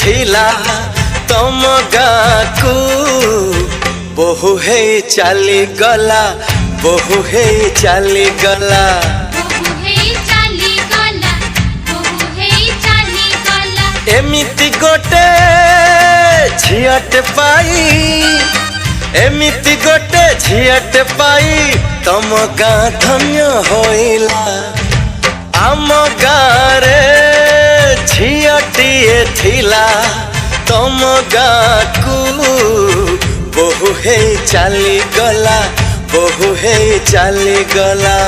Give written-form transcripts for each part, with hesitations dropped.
थिला तम गाँकू बहु है चली गला बहु है चली गला एमिति गोटे झियटे पाई एमिति गोटे झियटे पाई तम गाँ धन्य होइला आम गाँ रे झियटिए थिला तम गाँ कू बहु है चली गला बहु है चली गला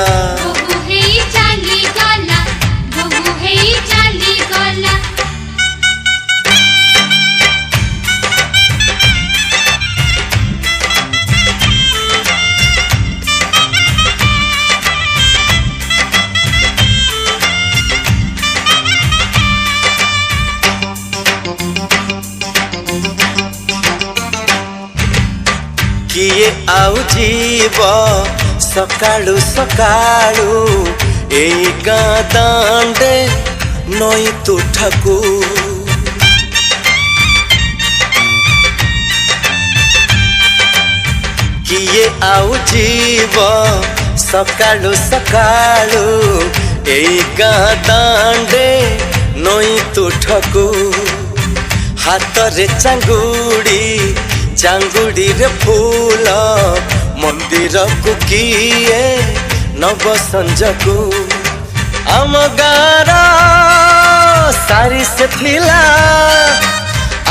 किए आउ जीव सकाळु सकाळु एई गाँ दांडे नई तुठकू किए आउ जीव सकाळु सकाळु एई गाँ दांडे नई तुठकू हाथ रे चांगुड़ी चांगुड़ी रे फूल मंदिर को किए नव संजकू आम गाँर सारी से थिला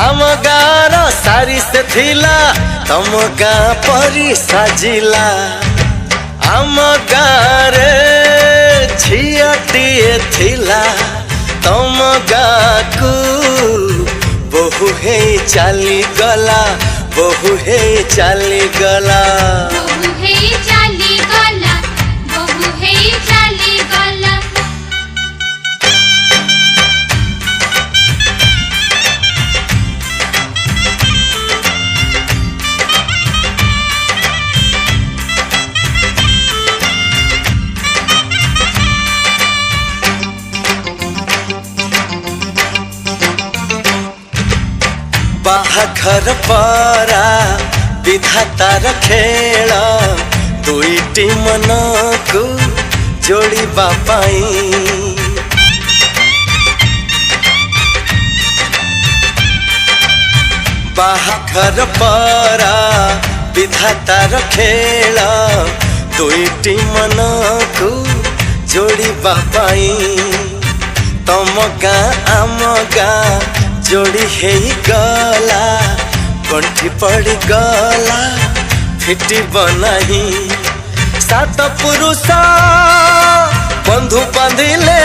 आम गाँर सारी से थिला तम गाँ परी साजिला आम गाँ रे झियटिए थिला तम गाँ कू बहु है चली गला बहु है चली गला बाहाघर परा विधातार खेल दुईटी मन को जोड़िबा पाई बाहाघर परा विधातार खेल दुईटी मन को जोड़िबा पाई तम गाँ आम गाँ जोड़ी है गला कंठी पड़ी गला फिटी बनाही सात पुरुष बंधु बांधिले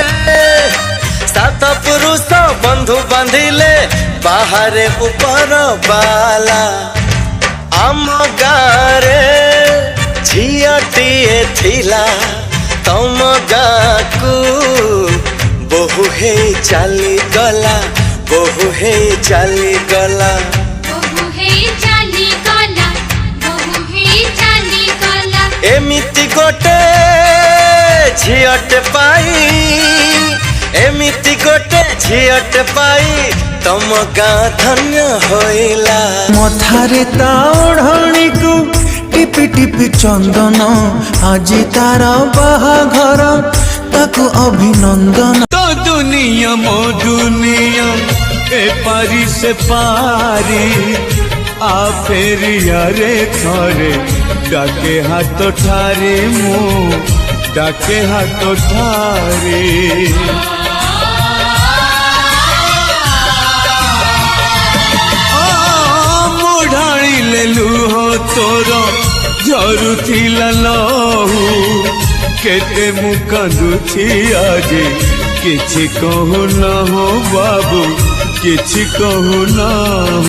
सात पुरुष बंधु बांधिले बाहर ऊपर बाला आम गाँ रे झियटिए थिला तम गाँ कू बहु है चली गला बहु है चली गला एमिति गोटे झियटे पाई एमिति गोटे झियटे पाई तम गाँ धन्य होइला मथारे ता ओढ़णी को टिपि टिपि चंदन आजी तार बाहाघर ताकू अभिनंदन तो दुनिया मो दुनिया ए पारी से पारी आ फेरिया रे थरे डाके हाथ ठारे मो डाके हाथ ठारे मोढ़ाणी लेलु हो तोर झरू थिला लहू केते मु कांदुछि आज किछि कहू न हो बाबू किछि कहू न।